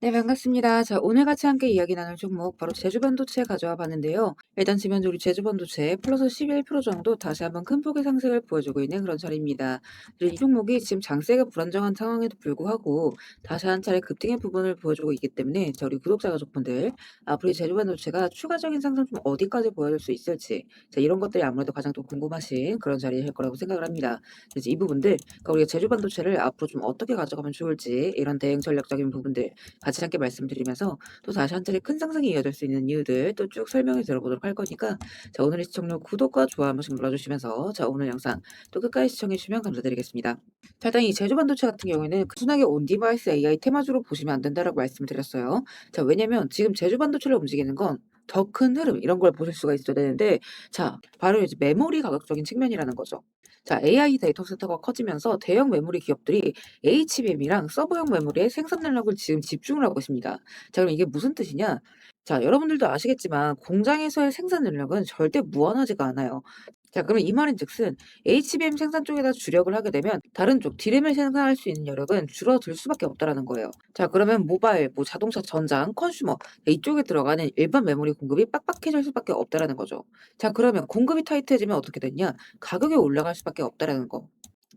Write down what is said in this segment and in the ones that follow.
네, 반갑습니다. 자, 오늘 같이 함께 이야기 나눌 종목 바로 제주반도체 가져와 봤는데요. 일단 지면적으로 제주반도체 플러스 11% 정도 다시 한번 큰 폭의 상승을 보여주고 있는 그런 자리입니다. 그리고 이 종목이 지금 장세가 불안정한 상황에도 불구하고 다시 한 차례 급등의 부분을 보여주고 있기 때문에 자, 우리 구독자 가족분들 앞으로 이 제주반도체가 추가적인 상승 좀 어디까지 보여줄 수 있을지 자, 이런 것들이 아무래도 가장 또 궁금하신 그런 자리일 거라고 생각을 합니다. 그래서 이 부분들 그러니까 우리가 제주반도체를 앞으로 좀 어떻게 가져가면 좋을지 이런 대응 전략적인 부분들 같이 함께 말씀드리면서 또 다시 한 차례 큰 상승이 이어질 수 있는 이유들 또 쭉 설명해 들어보도록 할 거니까 자, 오늘의 시청률 구독과 좋아요 한 번씩 눌러주시면서 자, 오늘 영상 또 끝까지 시청해 주시면 감사드리겠습니다. 자, 일단 이 제조 반도체 같은 경우에는 순하게 온 디바이스 AI 테마주로 보시면 안 된다라고 말씀을 드렸어요. 자, 왜냐면 지금 제조 반도체를 움직이는 건 더 큰 흐름 이런 걸 보실 수가 있어야 되는데 자, 바로 이제 메모리 가격적인 측면이라는 거죠. 자, AI 데이터 센터가 커지면서 대형 메모리 기업들이 HBM이랑 서버용 메모리의 생산 능력을 지금 집중을 하고 있습니다. 자, 그럼 이게 무슨 뜻이냐? 자, 여러분들도 아시겠지만 공장에서의 생산 능력은 절대 무한하지가 않아요. 자, 그러면 이 말인즉슨 HBM 생산 쪽에다 주력을 하게 되면 다른 쪽 D램을 생산할 수 있는 여력은 줄어들 수밖에 없다라는 거예요. 자, 그러면 모바일, 뭐 자동차 전장, 컨슈머 이쪽에 들어가는 일반 메모리 공급이 빡빡해질 수밖에 없다라는 거죠. 자, 그러면 공급이 타이트해지면 어떻게 되냐? 가격이 올라갈 수밖에 없다라는 거.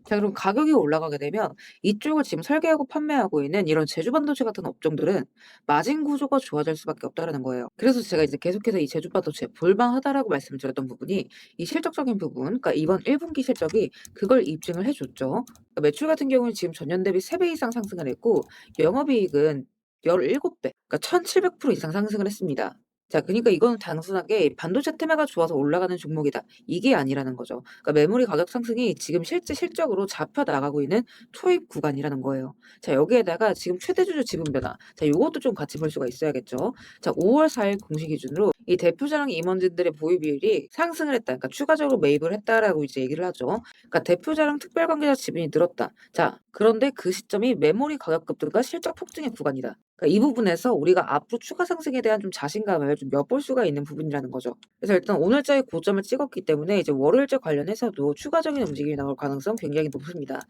자, 그럼 가격이 올라가게 되면 이쪽을 지금 설계하고 판매하고 있는 이런 제조 반도체 같은 업종들은 마진 구조가 좋아질 수밖에 없다라는 거예요. 그래서 제가 이제 계속해서 이 제조 반도체 볼만하다라고 말씀을 드렸던 부분이 이 실적적인 부분, 그러니까 이번 1분기 실적이 그걸 입증을 해줬죠. 그러니까 매출 같은 경우는 지금 전년 대비 3배 이상 상승을 했고 영업이익은 17배, 그러니까 1700% 이상 상승을 했습니다. 자, 그러니까 이거는 단순하게 반도체 테마가 좋아서 올라가는 종목이다. 이게 아니라는 거죠. 그러니까 메모리 가격 상승이 지금 실제 실적으로 잡혀 나가고 있는 초입 구간이라는 거예요. 자, 여기에다가 지금 최대 주주 지분 변화. 자, 요것도 좀 같이 볼 수가 있어야겠죠. 자, 5월 4일 공시 기준으로 이 대표자랑 임원진들의 보유 비율이 상승을 했다. 그러니까 추가적으로 매입을 했다라고 이제 얘기를 하죠. 그러니까 대표자랑 특별 관계자 지분이 늘었다. 자, 그런데 그 시점이 메모리 가격 급등과 실적 폭증의 구간이다. 그러니까 이 부분에서 우리가 앞으로 추가 상승에 대한 좀 자신감을 좀 엿볼 수가 있는 부분이라는 거죠. 그래서 일단 오늘자의 고점을 찍었기 때문에 이제 월요일째 관련해서도 추가적인 움직임이 나올 가능성 굉장히 높습니다.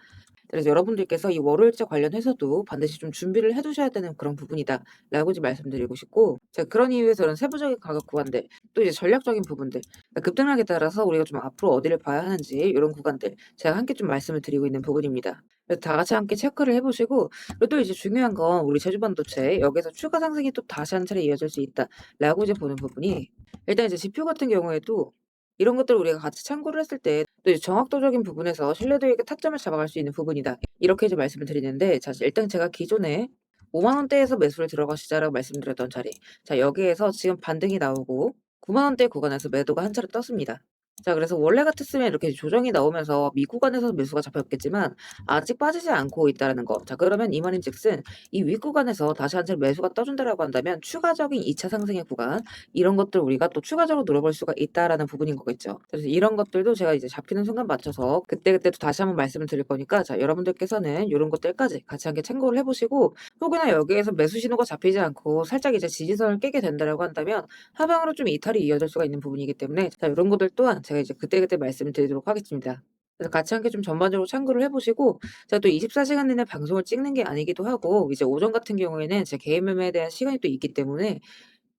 그래서 여러분들께서 이 월요일째 관련해서도 반드시 좀 준비를 해 두셔야 되는 그런 부분이다라고 좀 말씀드리고 싶고 자, 그런 이유에서 이런 세부적인 가격 구간들 또 이제 전략적인 부분들 그러니까 급등락에 따라서 우리가 좀 앞으로 어디를 봐야 하는지 이런 구간들 제가 함께 좀 말씀을 드리고 있는 부분입니다. 그래서 다 같이 함께 체크를 해 보시고 그리고 또 이제 중요한 건 우리 제주 반도체 여기서 추가 상승이 또 다시 한 차례 이어질 수 있다라고 이제 보는 부분이 일단 이제 지표 같은 경우에도 이런 것들을 우리가 같이 참고를 했을 때 또 이제 정확도적인 부분에서 신뢰도 있게 타점을 잡아갈 수 있는 부분이다. 이렇게 이제 말씀을 드리는데 자, 일단 제가 기존에 5만 원대에서 매수를 들어가시자라고 말씀드렸던 자리. 자, 여기에서 지금 반등이 나오고 9만 원대 구간에서 매도가 한 차례 떴습니다. 자, 그래서 원래 같았으면 이렇게 조정이 나오면서 미구간에서 매수가 잡혔겠지만 아직 빠지지 않고 있다라는 거. 자, 그러면 이 말인즉슨 이 윗구간에서 다시 한 차례 매수가 떠준다라고 한다면 추가적인 2차 상승의 구간 이런 것들 우리가 또 추가적으로 노려볼 수가 있다라는 부분인 거겠죠. 그래서 이런 것들도 제가 이제 잡히는 순간 맞춰서 그때그때 또 다시 한번 말씀을 드릴 거니까 자, 여러분들께서는 이런 것들까지 같이 함께 참고를 해보시고 혹여나 여기에서 매수 신호가 잡히지 않고 살짝 이제 지지선을 깨게 된다라고 한다면 하방으로 좀 이탈이 이어질 수가 있는 부분이기 때문에 자, 이런 것들 또한 제가 이제 그때그때 말씀을 드리도록 하겠습니다. 그래서 같이 함께 좀 전반적으로 참고를 해보시고 제가 또 24시간 내내 방송을 찍는 게 아니기도 하고 이제 오전 같은 경우에는 제 개인 매매에 대한 시간이 또 있기 때문에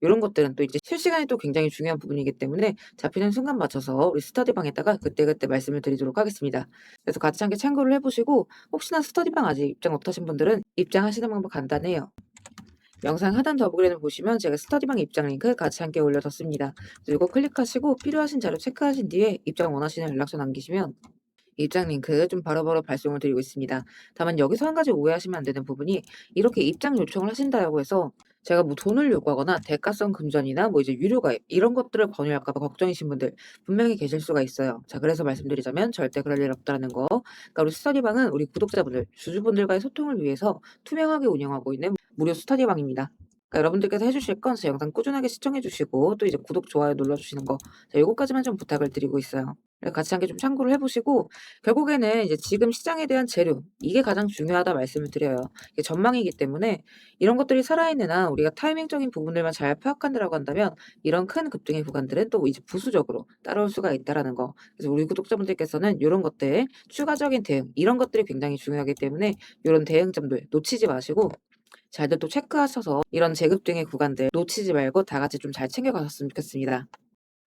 요런 것들은 또 이제 실시간이 또 굉장히 중요한 부분이기 때문에 잡히는 순간 맞춰서 우리 스터디방에다가 그때그때 말씀을 드리도록 하겠습니다. 그래서 같이 함께 참고를 해 보시고 혹시나 스터디방 아직 입장 못하신 분들은 입장하시는 방법 간단해요. 영상 하단 더보기란을 보시면 제가 스터디방 입장 링크 같이 함께 올려뒀습니다. 그래서 요거 클릭하시고 필요하신 자료 체크하신 뒤에 입장 원하시는 연락처 남기시면 입장 링크 좀 바로바로 발송을 드리고 있습니다. 다만 여기서 한 가지 오해하시면 안 되는 부분이 이렇게 입장 요청을 하신다고 해서 제가 뭐 돈을 요구하거나 대가성 금전이나 뭐 이제 유료 가입 이런 것들을 권유할까 봐 걱정이신 분들 분명히 계실 수가 있어요. 자, 그래서 말씀드리자면 절대 그럴 일 없다라는 거. 그러니까 우리 스터디방은 우리 구독자분들, 주주분들과의 소통을 위해서 투명하게 운영하고 있는 무료 스터디방입니다. 그러니까 여러분들께서 해주실 건 제 영상 꾸준하게 시청해주시고 또 이제 구독, 좋아요 눌러주시는 거 자, 요거까지만 좀 부탁을 드리고 있어요. 같이 함께 좀 참고를 해보시고 결국에는 이제 지금 시장에 대한 재료 이게 가장 중요하다 말씀을 드려요. 이게 전망이기 때문에 이런 것들이 살아있는 한 우리가 타이밍적인 부분들만 잘 파악한다라고 한다면 이런 큰 급등의 구간들은 또 이제 부수적으로 따라올 수가 있다라는 거. 그래서 우리 구독자분들께서는 이런 것들 추가적인 대응 이런 것들이 굉장히 중요하기 때문에 이런 대응점들 놓치지 마시고 잘들 또 체크하셔서 이런 재급 등의 구간들 놓치지 말고 다 같이 좀 잘 챙겨가셨으면 좋겠습니다.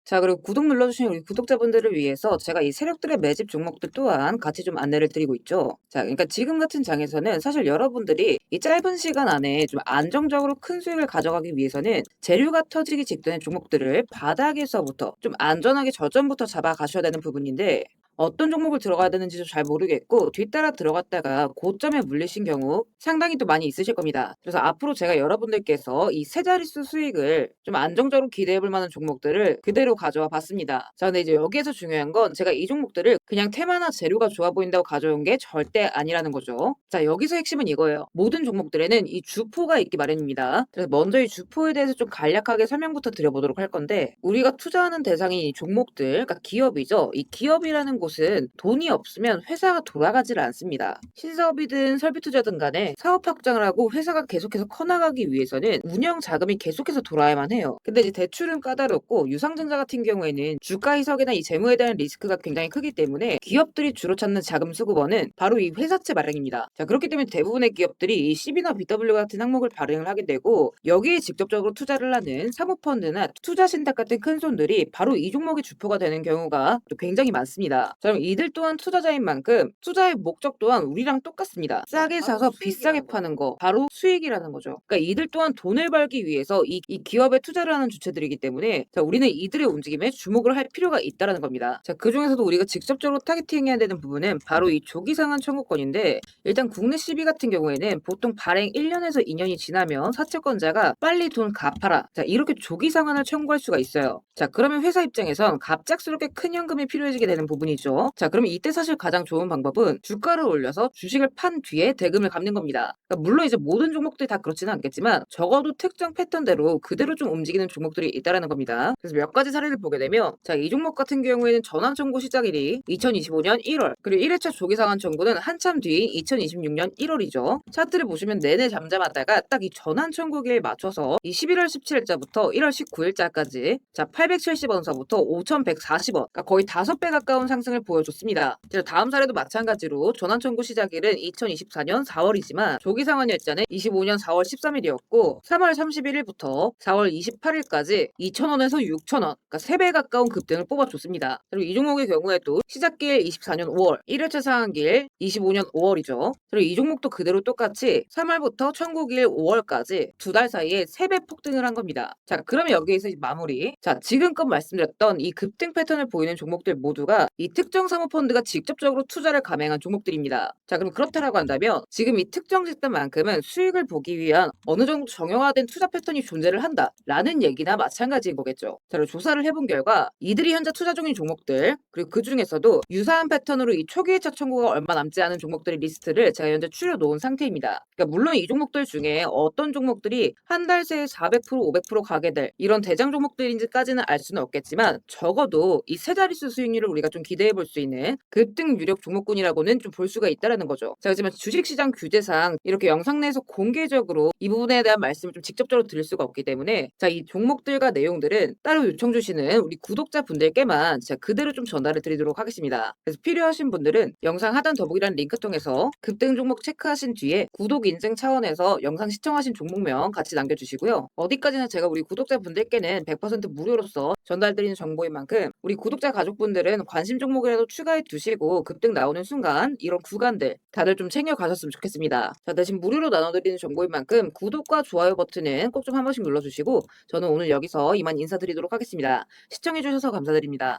자, 그리고 구독 눌러주신 우리 구독자분들을 위해서 제가 이 세력들의 매집 종목들 또한 같이 좀 안내를 드리고 있죠. 자, 그러니까 지금 같은 장에서는 사실 여러분들이 이 짧은 시간 안에 좀 안정적으로 큰 수익을 가져가기 위해서는 재료가 터지기 직전의 종목들을 바닥에서부터 좀 안전하게 저점부터 잡아가셔야 되는 부분인데, 어떤 종목을 들어가야 되는지도 잘 모르겠고 뒤따라 들어갔다가 고점에 물리신 경우 상당히 또 많이 있으실 겁니다. 그래서 앞으로 제가 여러분들께서 이 세 자릿수 수익을 좀 안정적으로 기대해 볼 만한 종목들을 그대로 가져와 봤습니다. 자, 근데 이제 여기에서 중요한 건 제가 이 종목들을 그냥 테마나 재료가 좋아 보인다고 가져온 게 절대 아니라는 거죠. 자, 여기서 핵심은 이거예요. 모든 종목들에는 이 주포가 있기 마련입니다. 그래서 먼저 이 주포에 대해서 좀 간략하게 설명부터 드려보도록 할 건데, 우리가 투자하는 대상이 이 종목들, 그러니까 기업이죠. 이 기업이라는 곳은 돈이 없으면 회사가 돌아가질 않습니다. 신사업이든 설비투자든 간에 사업 확장을 하고 회사가 계속해서 커나가기 위해서는 운영 자금이 계속해서 돌아야만 해요. 근데 이제 대출은 까다롭고 유상증자 같은 경우에는 주가 희석이나 이 재무에 대한 리스크가 굉장히 크기 때문에 기업들이 주로 찾는 자금 수급원은 바로 이 회사채 발행입니다. 자, 그렇기 때문에 대부분의 기업들이 이 CB나 BW 같은 항목을 발행을 하게 되고, 여기에 직접적으로 투자를 하는 사모펀드나 투자신탁 같은 큰 손들이 바로 이 종목의 주포가 되는 경우가 또 굉장히 많습니다. 자, 그럼 이들 또한 투자자인 만큼 투자의 목적 또한 우리랑 똑같습니다. 싸게 사서 비싸게 파는 거, 바로 수익이라는 거죠. 그러니까 이들 또한 돈을 벌기 위해서 이 기업에 투자를 하는 주체들이기 때문에, 자, 우리는 이들의 움직임에 주목을 할 필요가 있다는 겁니다. 자, 그 중에서도 우리가 직접적으로 타겟팅해야 되는 부분은 바로 이 조기상한 청구권인데, 일단 국내 CB 같은 경우에는 보통 발행 1년에서 2년이 지나면 사채권자가 빨리 돈 갚아라, 자, 이렇게 조기 상환을 청구할 수가 있어요. 자, 그러면 회사 입장에선 갑작스럽게 큰 현금이 필요해지게 되는 부분이죠. 자, 그러면 이때 사실 가장 좋은 방법은 주가를 올려서 주식을 판 뒤에 대금을 갚는 겁니다. 그러니까 물론 이제 모든 종목들이 다 그렇지는 않겠지만 적어도 특정 패턴대로 그대로 좀 움직이는 종목들이 있다라는 겁니다. 그래서 몇 가지 사례를 보게 되면, 자, 이 종목 같은 경우에는 전환 청구 시작일이 2025년 1월, 그리고 1회차 조기 상환 청구는 한참 뒤 2026년 1월이죠. 차트를 보시면 내내 잠잠하다가 딱 이 전환 청구기에 맞춰서 이 11월 17일자부터 1월 19일자까지 자 870원서부터 5,140원, 그러니까 거의 5배 가까운 상승을 보여줬습니다. 다음 사례도 마찬가지로 전환 청구 시작일은 2024년 4월이지만 조기 상환 일자는 25년 4월 13일이었고 3월 31일부터 4월 28일까지 2,000원에서 6,000원, 그러니까 3배 가까운 급등을 뽑아줬습니다. 그리고 이 종목의 경우에도 시작길 24년 5월, 1회차 상한길 25년 5월이죠. 그리고 이 종목도 그대로 똑같이 3월부터 청구길 5월까지 두 달 사이에 3배 폭등을 한 겁니다. 자, 그러면 여기에서 이제 마무리. 자, 지금껏 말씀드렸던 이 급등 패턴을 보이는 종목들 모두가 이 특정 사모펀드가 직접적으로 투자를 감행한 종목들입니다. 자, 그럼 그렇다라고 한다면 지금 이 특정 집단만큼은 수익을 보기 위한 어느 정도 정형화된 투자 패턴이 존재를 한다라는 얘기나 마찬가지인 거겠죠. 자, 그리고 조사를 해본 결과 이들이 현재 투자 중인 종목들, 그리고 그 중에서도 유사한 패턴으로 이 초기 회차 청구가 얼마 남지 않은 종목들의 리스트를 제가 현재 추려놓은 상태입니다. 그러니까 물론 이 종목들 중에 어떤 종목들이 한 달 새에 400%, 500% 가게 될 이런 대장 종목들인지까지는 알 수는 없겠지만, 적어도 이 세 자릿수 수익률을 우리가 좀 기대해 볼 수 있는 급등 유력 종목군이라고는 좀 볼 수가 있다라는 거죠. 자, 하지만 주식시장 규제상 이렇게 영상 내에서 공개적으로 이 부분에 대한 말씀을 좀 직접적으로 드릴 수가 없기 때문에, 자, 이 종목들과 내용들은 따로 요청 주시는 우리 구독자분들께만 제가 그대로 좀 전달을 드리도록 하겠습니다. 그래서 필요하신 분들은 영상 하단 더보기란 링크 통해서 급등 종목 체크하신 뒤에 구독 인증 차원에서 영상 시청하신 종목명 같이 남겨주시고요. 어디까지나 제가 우리 구독자분들께는 100% 무료로서 전달드리는 정보인 만큼 우리 구독자 가족분들은 관심 종목이라도 추가해 두시고 급등 나오는 순간 이런 구간들 다들 좀 챙겨 가셨으면 좋겠습니다. 자, 대신 무료로 나눠드리는 정보인 만큼 구독과 좋아요 버튼은 꼭 좀 한 번씩 눌러주시고, 저는 오늘 여기서 이만 인사드리도록 하겠습니다. 시청해주셔서 감사드립니다.